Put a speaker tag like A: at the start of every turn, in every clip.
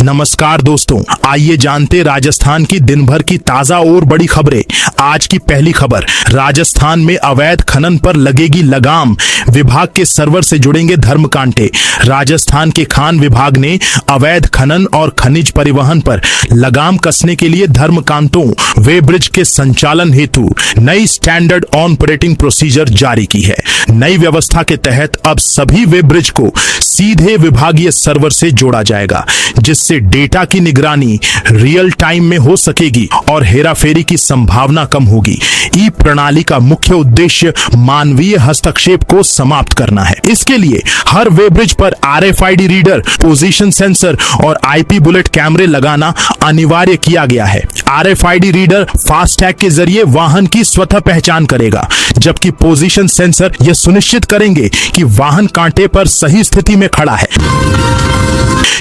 A: नमस्कार दोस्तों, आइए जानते राजस्थान की दिन भर की ताजा और बड़ी खबरें। आज की पहली खबर, राजस्थान में अवैध खनन पर लगेगी लगाम, विभाग के सर्वर से जुड़ेंगे धर्मकांटे। राजस्थान के खान विभाग ने अवैध खनन और खनिज परिवहन पर लगाम कसने के लिए धर्मकांतों वे ब्रिज के संचालन हेतु नई स्टैंडर्ड ऑपरेटिंग प्रोसीजर जारी की है। नई व्यवस्था के तहत अब सभी वे ब्रिज को सीधे विभागीय सर्वर से जोड़ा जाएगा, जिससे डेटा की निगरानी रियल टाइम में हो सकेगी और हेराफेरी की संभावना कम होगी। ई प्रणाली का मुख्य उद्देश्य मानवीय हस्तक्षेप को समाप्त करना है। इसके लिए हर वे ब्रिज पर RFID रीडर, पोजीशन सेंसर और IP बुलेट कैमरे लगाना अनिवार्य किया गया है। RFID रीडर फास्टैग के जरिए वाहन की स्वतः पहचान करेगा, जबकि पोजीशन सेंसर यह सुनिश्चित करेंगे कि वाहन कांटे पर सही स्थिति में खड़ा है।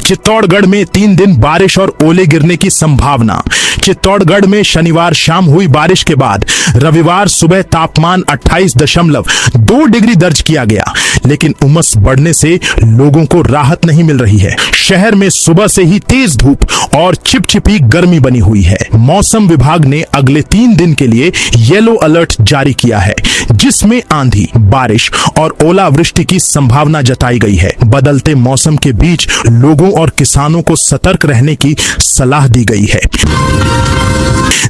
A: चित्तौड़गढ़ में 3 दिन बारिश और ओले गिरने की संभावना। चित्तौड़गढ़ में शनिवार शाम हुई बारिश के बाद रविवार सुबह तापमान 28.2 डिग्री दर्ज किया गया, लेकिन उमस बढ़ने से लोगों को राहत नहीं मिल रही है। शहर में सुबह से ही तेज धूप और चिपचिपी गर्मी बनी हुई है। मौसम विभाग ने अगले 3 दिन के लिए येलो अलर्ट जारी किया है, जिसमें आंधी, बारिश और ओलावृष्टि की संभावना जताई गई है। बदलते मौसम के बीच लोगों और किसानों को सतर्क रहने की सलाह दी गई है।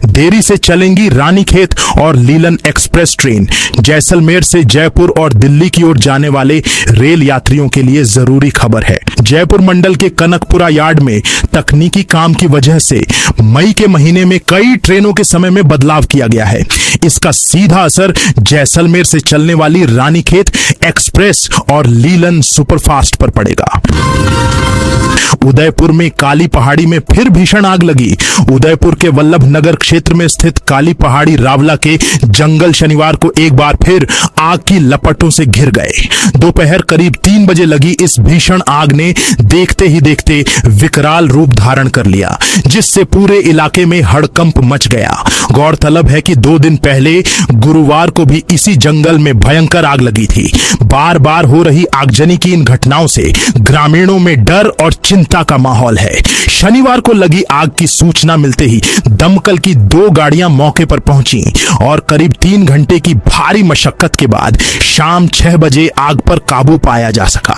A: देरी से चलेंगी रानीखेत और लीलन एक्सप्रेस ट्रेन। जैसलमेर से जयपुर और दिल्ली की ओर जाने वाले रेल यात्रियों के लिए जरूरी खबर है। जयपुर मंडल के कनकपुरा यार्ड में तकनीकी काम की वजह से मई के महीने में कई ट्रेनों के समय में बदलाव किया गया है। इसका सीधा असर जैसलमेर से चलने वाली रानीखेत एक्सप्रेस और लीलन सुपरफास्ट पर पड़ेगा। उदयपुर में काली पहाड़ी में फिर भीषण आग लगी। उदयपुर के वल्लभ नगर क्षेत्र में स्थित काली पहाड़ी रावला के जंगल शनिवार को एक बार फिर आग की लपटों से घिर गए। दोपहर करीब 3 बजे लगी इस भीषण आग ने देखते ही देखते विकराल रूप धारण कर लिया, जिससे पूरे इलाके में हड़कंप मच गया। गौरतलब है कि 2 दिन पहले गुरुवार को भी इसी जंगल में भयंकर आग लगी थी। बार बार हो रही आगजनी की इन घटनाओं से ग्रामीणों में डर और चिंता का माहौल है। शनिवार को लगी आग की सूचना मिलते ही दमकल की 2 गाड़ियां मौके पर पहुंची और करीब 3 घंटे की भारी मशक्कत के बाद शाम 6 बजे आग पर काबू पाया जा सका।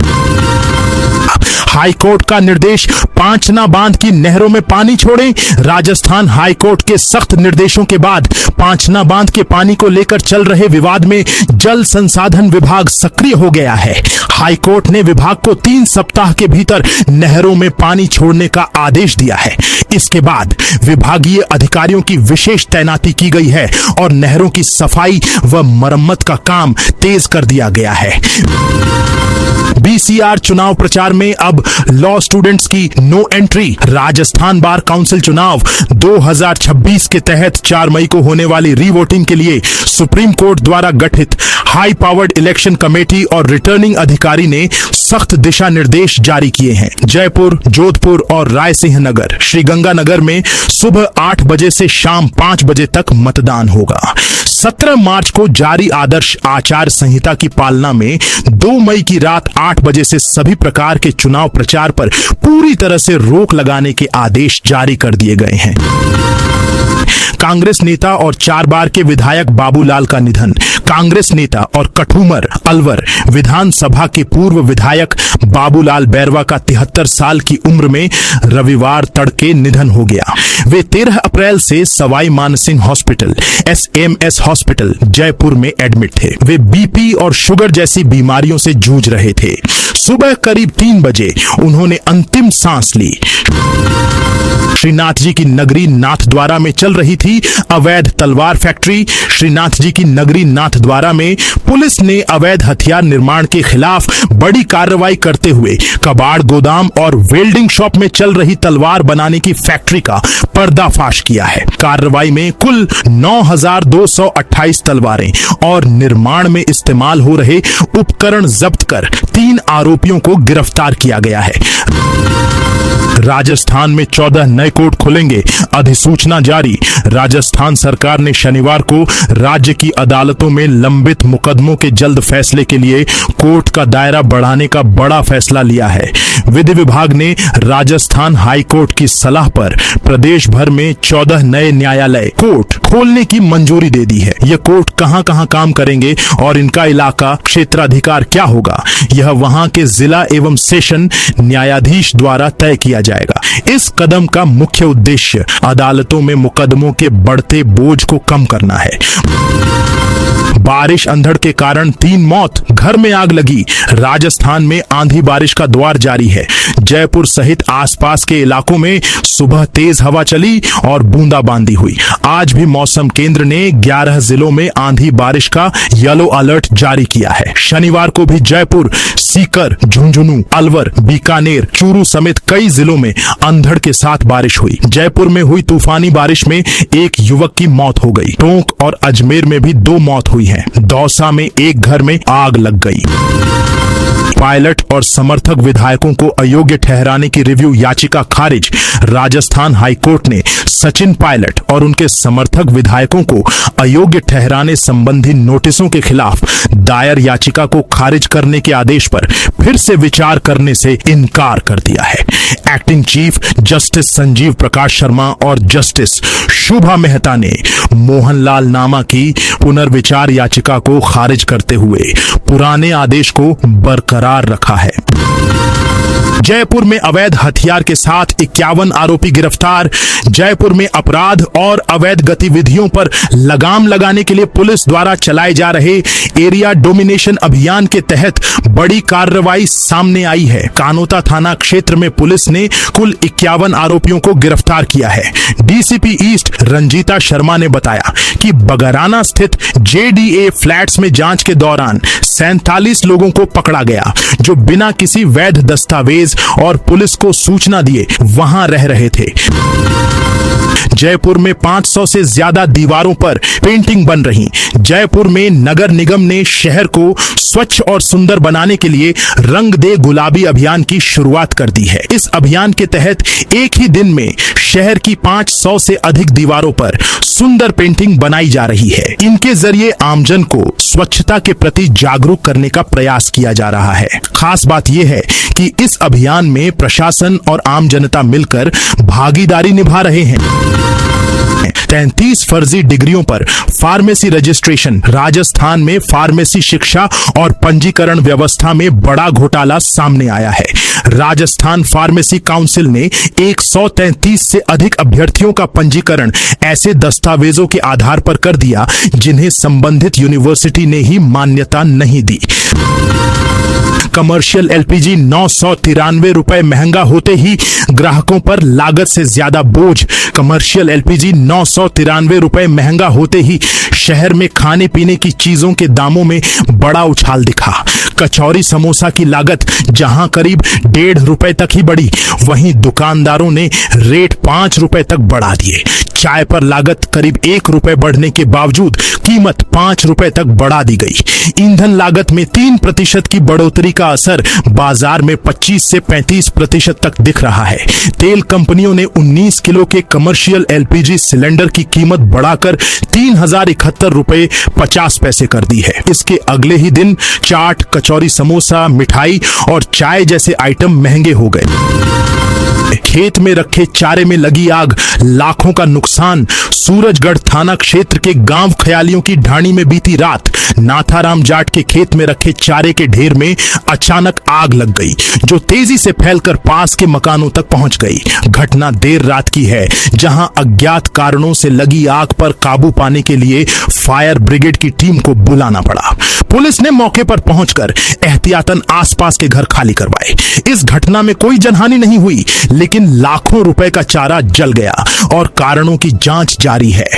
A: हाईकोर्ट का निर्देश, पांचना बांध की नहरों में पानी छोड़ें। राजस्थान हाईकोर्ट के सख्त निर्देशों के बाद पांचना बांध के पानी को लेकर चल रहे विवाद में जल संसाधन विभाग सक्रिय हो गया है। हाईकोर्ट ने विभाग को 3 सप्ताह के भीतर नहरों में पानी छोड़ने का आदेश दिया है। इसके बाद विभागीय अधिकारियों की विशेष तैनाती की गई है और नहरों की सफाई व मरम्मत का काम तेज कर दिया गया है। BCR चुनाव प्रचार में अब लॉ स्टूडेंट्स की no entry. Rajasthan bar council चुनाव 2026 के तहत 4 मई को होने वाली रीवोटिंग के लिए सुप्रीम कोर्ट द्वारा गठित हाई पावर्ड इलेक्शन कमेटी और रिटर्निंग अधिकारी ने सख्त दिशा निर्देश जारी किए हैं। जयपुर, जोधपुर और रायसिंहनगर, श्रीगंगानगर में सुबह 8 बजे से शाम 5 बजे तक मतदान होगा। 17 मार्च को जारी आदर्श आचार संहिता की पालना में 2 मई की रात 8 बजे से सभी प्रकार के चुनाव प्रचार पर पूरी तरह से रोक लगाने के आदेश जारी कर दिए गए हैं। कांग्रेस नेता और 4 बार के विधायक बाबूलाल का निधन। कांग्रेस नेता और कठूमर अलवर विधानसभा के पूर्व विधायक बाबूलाल बैरवा का 73 साल की उम्र में रविवार तड़के निधन हो गया। वे 13 अप्रैल से Sawai Mansingh hospital, SMS hospital Jaipur में एडमिट थे। वे BP और शुगर जैसी बीमारियों से जूझ रहे थे। सुबह करीब 3 बजे उन्होंने अंतिम सांस ली। श्रीनाथ जी की नगरी नाथद्वारा में चल रही थी अवैध तलवार फैक्ट्री। श्रीनाथ जी की नगरी नाथद्वारा में पुलिस ने अवैध हथियार निर्माण के खिलाफ बड़ी कार्रवाई करते हुए कबाड़ गोदाम और वेल्डिंग शॉप में चल रही तलवार बनाने की फैक्ट्री का पर्दाफाश किया है। कार्रवाई में कुल 9,228 तलवारें और निर्माण में इस्तेमाल हो रहे उपकरण जब्त कर 3 आरोपियों को गिरफ्तार किया गया है। राजस्थान में 14 नए कोर्ट खुलेंगे, अधिसूचना जारी। राजस्थान सरकार ने शनिवार को राज्य की अदालतों में लंबित मुकदमों के जल्द फैसले के लिए कोर्ट का दायरा बढ़ाने का बड़ा फैसला लिया है। विधि विभाग ने राजस्थान हाई कोर्ट की सलाह पर प्रदेश भर में 14 नए न्यायालय कोर्ट खोलने की मंजूरी दे दी है। ये कोर्ट कहां-कहां काम करेंगे और इनका इलाका क्षेत्राधिकार क्या होगा, यह वहां के जिला एवं सेशन न्यायाधीश द्वारा तय किया जाएगा। इस कदम का मुख्य उद्देश्य अदालतों में मुकदमों के बढ़ते बोझ को कम करना है। बारिश अंधड़ के कारण 3 मौत, घर में आग लगी। राजस्थान में आंधी बारिश का दौर जारी है। जयपुर सहित आसपास के इलाकों में सुबह तेज हवा चली और बूंदाबांदी हुई। आज भी मौसम केंद्र ने 11 जिलों में आंधी बारिश का येलो अलर्ट जारी किया है। शनिवार को भी जयपुर, सीकर, झुंझुनू, अलवर, बीकानेर, चूरू समेत कई जिलों में अंधड़ के साथ बारिश हुई। जयपुर में हुई तूफानी बारिश में एक युवक की मौत हो गई। टोंक और अजमेर में भी 2 मौत हुई है। दौसा में एक घर में आग लग गई। पायलट और समर्थक विधायकों को अयोग्य ठहराने की रिव्यू याचिका खारिज। राजस्थान हाईकोर्ट ने सचिन पायलट और उनके समर्थक विधायकों को अयोग्य ठहराने संबंधी नोटिसों के खिलाफ दायर याचिका को खारिज करने के आदेश पर फिर से विचार करने से इनकार कर दिया है। Acting chief justice Sanjeev Prakash Sharma और जस्टिस शुभा मेहता ने मोहनलाल नामा की पुनर्विचार याचिका को खारिज करते हुए पुराने आदेश को बरकरार रखा है। जयपुर में अवैध हथियार के साथ 51 आरोपी गिरफ्तार। जयपुर में अपराध और अवैध गतिविधियों पर लगाम लगाने के लिए पुलिस द्वारा चलाए जा रहे एरिया डोमिनेशन अभियान के तहत बड़ी कार्रवाई सामने आई है। कानोता थाना क्षेत्र में पुलिस ने कुल 51 आरोपियों को गिरफ्तार किया है। डीसीपी ईस्ट रंजीता शर्मा ने बताया कि बगराना स्थित जेडीए फ्लैट्स में जांच के दौरान 47 लोगों को पकड़ा गया, जो बिना किसी वैध दस्तावेज और पुलिस को सूचना दिए वहां रह रहे थे। जयपुर में 500 से ज्यादा दीवारों पर पेंटिंग बन रही। जयपुर में नगर निगम ने शहर को स्वच्छ और सुंदर बनाने के लिए रंग दे गुलाबी अभियान की शुरुआत कर दी है। इस अभियान के तहत एक ही दिन में शहर की 500 से अधिक दीवारों पर सुंदर पेंटिंग बनाई जा रही है। इनके जरिए आमजन को स्वच्छता के प्रति जागरूक करने का प्रयास किया जा रहा है। खास बात यह है कि इस अभियान में प्रशासन और आम जनता मिलकर भागीदारी निभा रहे हैं। 33 फर्जी डिग्रियों पर फार्मेसी रजिस्ट्रेशन। राजस्थान में फार्मेसी शिक्षा और पंजीकरण व्यवस्था में बड़ा घोटाला सामने आया है। राजस्थान फार्मेसी काउंसिल ने 133 से अधिक अभ्यर्थियों का पंजीकरण ऐसे दस्तावेजों के आधार पर कर दिया जिन्हें संबंधित यूनिवर्सिटी ने ही मान्यता नहीं दी। कमर्शियल एलपीजी 993 रुपए महंगा होते ही ग्राहकों पर लागत से ज्यादा बोझ। कमर्शियल एलपीजी 993 रुपए महंगा होते ही शहर में खाने पीने की चीजों के दामों में बड़ा उछाल दिखा। कचौरी समोसा की लागत जहां करीब 1.5 रुपए तक ही बढ़ी, वहीं दुकानदारों ने रेट 5 रुपए तक बढ़ा दिए। चाय पर लागत करीब 1 रुपए बढ़ने के बावजूद कीमत 5 रुपए तक बढ़ा दी गई। ईंधन लागत में 3% की बढ़ोतरी का असर बाजार में 25 से 35% तक दिख रहा है। तेल कंपनियों ने 19 किलो के कमर्शियल एलपीजी सिलेंडर की कीमत बढ़ाकर 3071 रुपए 50 पैसे कर दी है। इसके अगले ही दिन चाट, कचौरी समोसा, मिठाई और चाय जैसे आइटम महंगे हो गए। खेत में रखे चारे में लगी आग, लाखों का नुकसान। सूरजगढ़ थाना क्षेत्र के गांव खयालियों की ढाणी में बीती रात नाथाराम जाट के खेत में रखे चारे के ढेर में अचानक आग लग गई, जो तेजी से फैलकर पास के मकानों तक पहुंच गई। घटना देर रात की है, जहां अज्ञात कारणों से लगी आग पर काबू पाने के लिए फायर ब्रिगेड की टीम को बुलाना पड़ा। पुलिस ने मौके पर पहुंचकर एहतियातन आसपास के घर खाली करवाए। इस घटना में कोई जनहानि नहीं हुई, लेकिन लाखों रुपए का चारा जल गया और कारणों की जांच जारी है।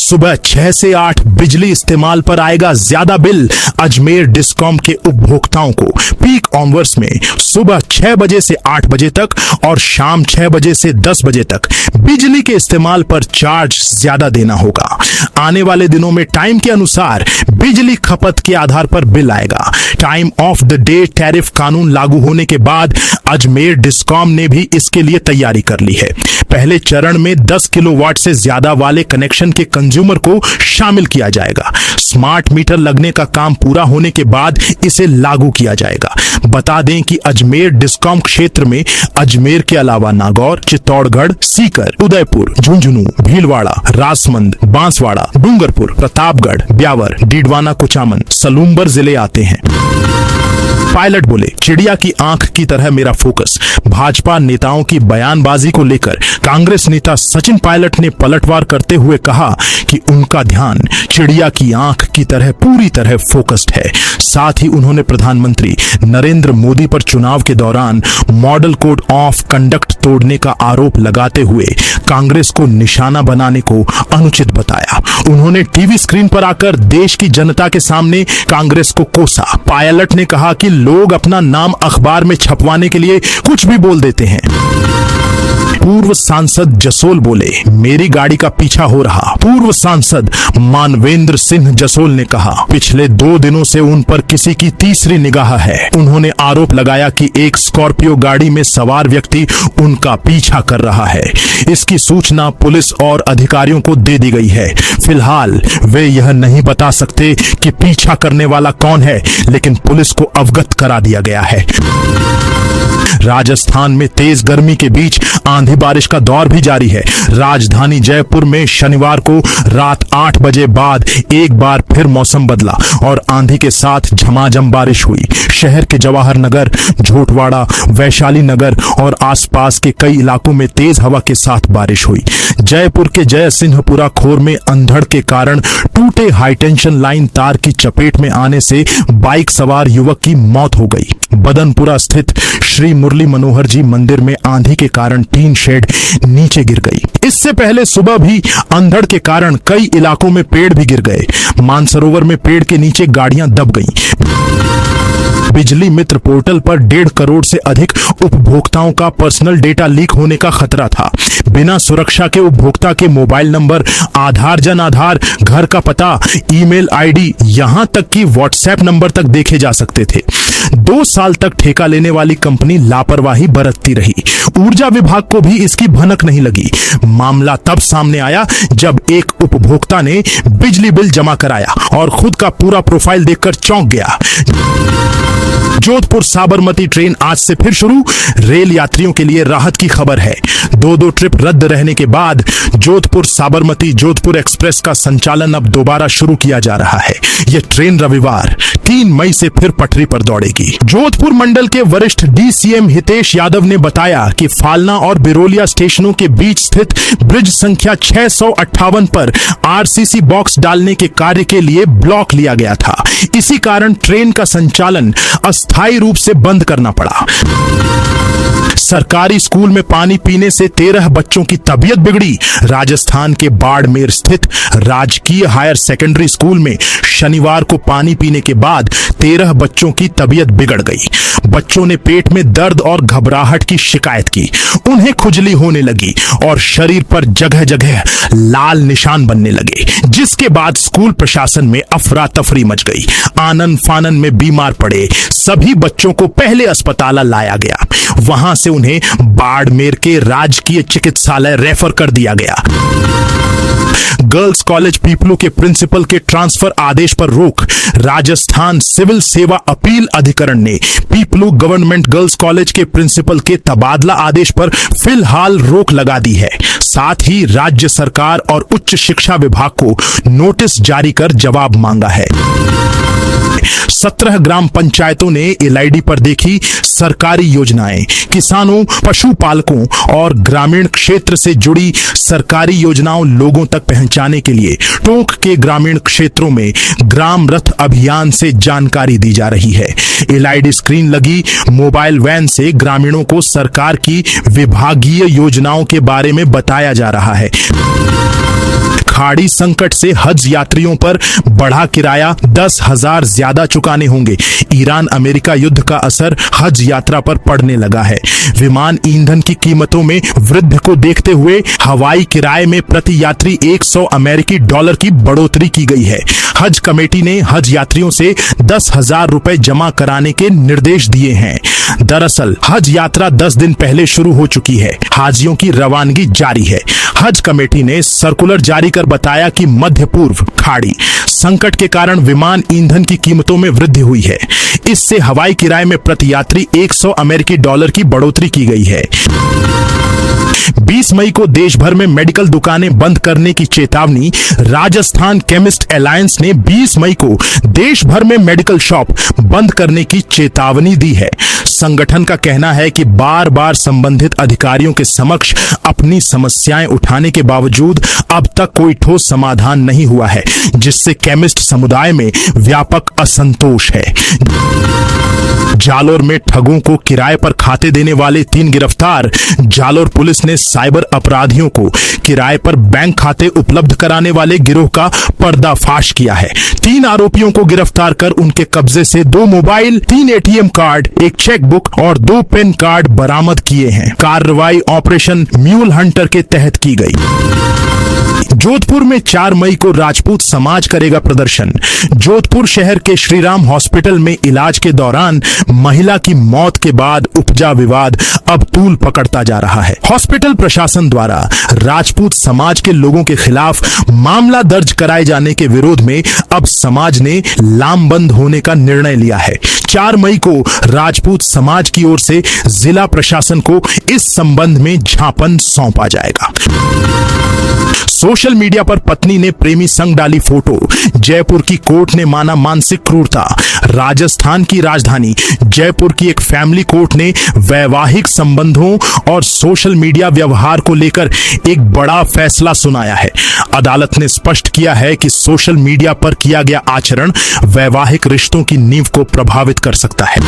A: सुबह 6 से 8 बिजली इस्तेमाल पर आएगा ज्यादा बिल। अजमेर डिस्कॉम के उपभोक्ताओं को पीक ऑनवर्स में सुबह 6 बजे से 8 बजे तक और शाम 6 बजे से 10 बजे तक बिजली के इस्तेमाल पर चार्ज ज्यादा देना होगा। आने वाले दिनों में टाइम के अनुसार बिजली खपत के आधार पर बिल आएगा। Time of the day tariff कानून लागू होने के बाद अजमेर डिस्कॉम ने भी इसके लिए तैयारी कर ली है। पहले चरण में 10 किलोवाट से ज्यादा वाले कनेक्शन के कंज्यूमर को शामिल किया जाएगा। स्मार्ट मीटर लगने का काम पूरा होने के बाद इसे लागू किया जाएगा। बता दें कि अजमेर डिस्कॉम क्षेत्र में अजमेर के अलावा नागौर, चित्तौड़गढ़, सीकर, उदयपुर, झुंझुनू, भीलवाड़ा, राजसमंद, बांसवाड़ा, डूंगरपुर, प्रतापगढ़, ब्यावर, डीडवाना, कुचामन, सलूम्बर जिले आते हैं। पायलट बोले, चिड़िया की आंख की तरह मेरा फोकस। भाजपा नेताओं की बयानबाजी को लेकर कांग्रेस नेता सचिन पायलट ने पलटवार करते हुए कहा कि उनका ध्यान चिड़िया की आंख की तरह पूरी तरह फोकस्ड है। साथ ही उन्होंने प्रधानमंत्री नरेंद्र मोदी पर चुनाव के दौरान मॉडल कोड ऑफ कंडक्ट तोड़ने का आरोप लगाते हुए कांग्रेस को निशाना बनाने को अनुचित बताया। उन्होंने टीवी स्क्रीन पर आकर देश की जनता के सामने कांग्रेस को कोसा। पायलट ने कहा कि लोग अपना नाम अखबार में छपवाने के लिए कुछ भी बोल देते हैं। पूर्व सांसद जसोल बोले, मेरी गाड़ी का पीछा हो रहा। पूर्व सांसद मानवेंद्र सिंह जसोल ने कहा, पिछले 2 दिनों से उन पर किसी की तीसरी निगाह है। उन्होंने आरोप लगाया कि एक स्कॉर्पियो गाड़ी में सवार व्यक्ति उनका पीछा कर रहा है। इसकी सूचना पुलिस और अधिकारियों को दे दी गई है। फिलहाल वे यह नहीं बता सकते कि पीछा करने वाला कौन है, लेकिन पुलिस को अवगत करा दिया गया है। राजस्थान में तेज गर्मी के बीच आंधी बारिश का दौर भी जारी है। राजधानी जयपुर में शनिवार को रात 8 बजे बाद एक बार फिर मौसम बदला और आंधी के साथ झमाझम बारिश हुई। शहर के जवाहर नगर, झोटवाड़ा, वैशाली नगर और आसपास के कई इलाकों में तेज हवा के साथ बारिश हुई। जयपुर के जय सिंहपुरा खोर में अंधड़ के कारण टूटे हाईटेंशन लाइन तार की चपेट में आने से बाइक सवार युवक की मौत हो गई। बदनपुरा स्थित श्री मुरली मनोहर जी मंदिर में आंधी के कारण टीन शेड नीचे गिर गई। इससे पहले सुबह भी अंधड़ के कारण कई इलाकों में पेड़ भी गिर गए। मानसरोवर में पेड़ के नीचे गाड़ियां दब गईं। बिजली मित्र पोर्टल पर 1.5 करोड़ से अधिक उपभोक्ताओं का पर्सनल डेटा लीक होने का खतरा था। बिना सुरक्षा के उपभोक्ता के मोबाइल नंबर, आधार, जन आधार, घर का पता, ईमेल आईडी, यहां तक कि व्हाट्सएप नंबर तक देखे जा सकते थे। 2 साल तक ठेका लेने वाली कंपनी लापरवाही बरतती रही। ऊर्जा विभाग को भी इसकी भनक नहीं लगी। मामला तब सामने आया जब एक उपभोक्ता ने बिजली बिल जमा कराया और खुद का पूरा प्रोफाइल देखकर चौंक गया। जोधपुर साबरमती ट्रेन आज से फिर शुरू। रेल यात्रियों के लिए राहत की खबर है। 2 ट्रिप रद्द रहने के बाद जोधपुर साबरमती जोधपुर एक्सप्रेस का संचालन अब दोबारा शुरू किया जा रहा है। यह ट्रेन रविवार 3 मई से फिर पटरी पर दौड़ेगी। जोधपुर मंडल के वरिष्ठ डीसीएम हितेश यादव ने बताया कि फालना और बिरोलिया स्टेशनों के बीच स्थित ब्रिज संख्या 658 पर आरसीसी बॉक्स डालने के कार्य के लिए ब्लॉक लिया गया था। इसी कारण ट्रेन का संचालन अस्थायी रूप से बंद करना पड़ा। सरकारी स्कूल में पानी पीने से 13 बच्चों की तबीयत बिगड़ी। राजस्थान के बाड़मेर स्थित राजकीय हायर सेकेंडरी स्कूल में शनिवार को पानी पीने के बाद 13 बच्चों की तबीयत बिगड़ गई। बच्चों ने पेट में दर्द और घबराहट की शिकायत की। उन्हें खुजली होने लगी और शरीर पर जगह जगह लाल निशान बनने लगे, जिसके बाद स्कूल प्रशासन में अफरा तफरी मच गई। आनन फानन में बीमार पड़े सभी बच्चों को पहले अस्पताल लाया गया। वहां से उन्हें बाड़मेर के राजकीय चिकित्सालय रेफर कर दिया गया। गर्ल्स कॉलेज पीपलू के प्रिंसिपल के ट्रांसफर आदेश पर रोक। राजस्थान सिविल सेवा अपील अधिकरण ने पीपलू गवर्नमेंट गर्ल्स कॉलेज के प्रिंसिपल के तबादला आदेश पर फिलहाल रोक लगा दी है। साथ ही राज्य सरकार और उच्च शिक्षा विभाग को नोटिस जारी कर जवाब मांगा है। 17 ग्राम पंचायतों ने एलआईडी पर देखी सरकारी योजनाएं। किसानों, पशुपालकों और ग्रामीण क्षेत्र से जुड़ी सरकारी योजनाओं लोगों तक पहुंचाने के लिए टोंक के ग्रामीण क्षेत्रों में ग्राम रथ अभियान से जानकारी दी जा रही है। एलआईडी स्क्रीन लगी मोबाइल वैन से ग्रामीणों को सरकार की विभागीय योजनाओं के बारे में बताया जा रहा है। खाड़ी संकट से हज यात्रियों पर बढ़ा किराया 10,000 ज्यादा चुकाने होंगे। ईरान अमेरिका युद्ध का असर हज यात्रा पर पड़ने लगा है। विमान ईंधन की कीमतों में वृद्धि को देखते हुए हवाई किराए में प्रति यात्री 100 अमेरिकी डॉलर की बढ़ोतरी की गई है। हज कमेटी ने हज यात्रियों से 10,000 रुपए जमा कराने के निर्देश दिए हैं। दरअसल हज यात्रा 10 दिन पहले शुरू हो चुकी है। हाजियों की रवानगी जारी है। हज कमेटी ने सर्कुलर जारी कर बताया कि मध्य पूर्व खाड़ी संकट के कारण विमान ईंधन की कीमतों में वृद्धि हुई है। इससे हवाई किराए में प्रति यात्री 100 अमेरिकी डॉलर की बढ़ोतरी की गई है। 20 मई को देश भर में मेडिकल दुकानें बंद करने की चेतावनी। राजस्थान केमिस्ट अलायंस ने 20 मई को देश भर में मेडिकल शॉप बंद करने की चेतावनी दी है। संगठन का कहना है कि बार बार संबंधित अधिकारियों के समक्ष अपनी समस्याएं उठाने के बावजूद अब तक कोई ठोस समाधान नहीं हुआ है, जिससे केमिस्ट समुदाय में व्यापक असंतोष है। जालोर में ठगों को किराए पर खाते देने वाले 3 गिरफ्तार। जालोर पुलिस ने साइबर अपराधियों को किराए पर बैंक खाते उपलब्ध कराने वाले गिरोह का पर्दाफाश किया है। 3 आरोपियों को गिरफ्तार कर उनके कब्जे से 2 मोबाइल, 3 एटीएम कार्ड, एक चेकबुक और 2 पेन कार्ड बरामद किए हैं। कार्रवाई ऑपरेशन म्यूल हंटर के तहत की गई। जोधपुर में 4 मई को राजपूत समाज करेगा प्रदर्शन। जोधपुर शहर के श्रीराम हॉस्पिटल में इलाज के दौरान महिला की मौत के बाद उपजा विवाद अब तूल पकड़ता जा रहा है। हॉस्पिटल प्रशासन द्वारा राजपूत समाज के लोगों के खिलाफ मामला दर्ज कराए जाने के विरोध में अब समाज ने लामबंद होने का निर्णय लिया है। 4 मई को राजपूत समाज की ओर से जिला प्रशासन को इस संबंध में ज्ञापन सौंपा जाएगा। सोशल मीडिया पर पत्नी ने प्रेमी संग डाली फोटो। जयपुर की कोर्ट ने माना मानसिक क्रूरता। राजस्थान की राजधानी जयपुर की एक फैमिली कोर्ट ने वैवाहिक संबंधों और सोशल मीडिया व्यवहार को लेकर एक बड़ा फैसला सुनाया है। अदालत ने स्पष्ट किया है कि सोशल मीडिया पर किया गया आचरण वैवाहिक रिश्तों की नींव को प्रभावित कर सकता है।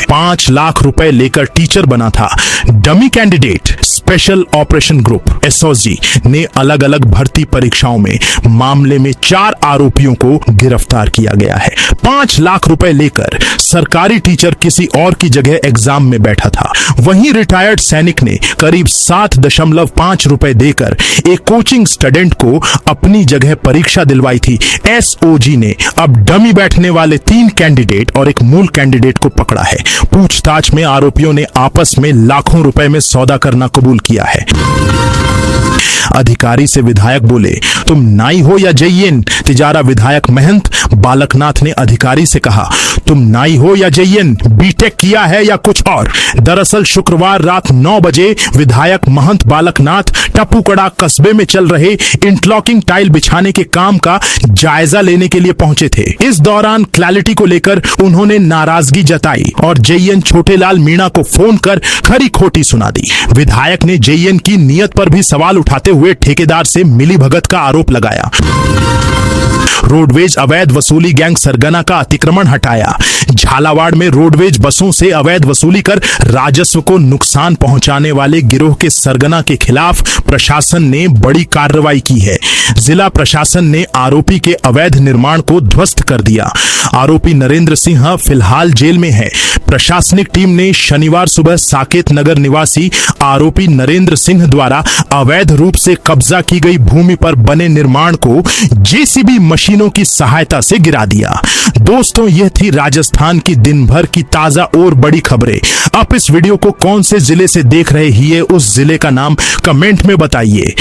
A: 5 लाख रुपए लेकर टीचर बना था dummy candidate. Special operation group SOG ने अलग अलग भर्ती परीक्षाओं में मामले में 4 आरोपियों को गिरफ्तार किया गया है। 5 लाख रुपए लेकर सरकारी टीचर किसी और की जगह एग्जाम में बैठा था। वहीं रिटायर्ड सैनिक ने करीब 7.5 रुपए देकर एक कोचिंग स्टूडेंट को अपनी जगह परीक्षा दिलवाई थी। एसओजी ने अब डमी बैठने वाले 3 कैंडिडेट और एक मूल कैंडिडेट को पकड़ा है। पूछताछ में आरोपियों ने आपस में लाखों रुपए में सौदा करना कबूल किया है। अधिकारी से विधायक बोले, तुम नाई हो या जैन? तिजारा विधायक महंत बालकनाथ ने अधिकारी से कहा, तुम नाई हो या जैन? बीटेक किया है या कुछ और? दरअसल शुक्रवार रात 9 बजे विधायक महंत बालकनाथ टप्पूकड़ा कस्बे में चल रहे इंटरलॉकिंग टाइल बिछाने के काम का जायजा लेने के लिए पहुंचे थे। इस दौरान क्लैरिटी को लेकर उन्होंने नाराजगी जताई और जैन छोटेलाल मीणा को फोन कर खरी खोटी सुना दी। विधायक ने जैन की नीयत पर भी सवाल उठाते हुए ठेकेदार से मिलीभगत का आरोप लगाया। रोडवेज अवैध वसूली गैंग सरगना का अतिक्रमण हटाया। झालावाड़ में रोडवेज बसों से अवैध वसूली कर राजस्व को नुकसान पहुंचाने वाले गिरोह के सरगना के खिलाफ प्रशासन ने बड़ी कार्रवाई की है। जिला प्रशासन ने आरोपी के अवैध निर्माण को ध्वस्त कर दिया। आरोपी नरेंद्र सिंह फिलहाल जेल में है। प्रशासनिक टीम ने शनिवार सुबह साकेत नगर निवासी आरोपी नरेंद्र सिंह द्वारा अवैध रूप से कब्जा की गई भूमि पर बने निर्माण को जेसीबी मशीनों की सहायता से गिरा दिया। दोस्तों, यह थी राजस्थान की दिन भर की ताजा और बड़ी खबरें। आप इस वीडियो को कौन से जिले से देख रहे हैं, उस जिले का नाम कमेंट में बताइए।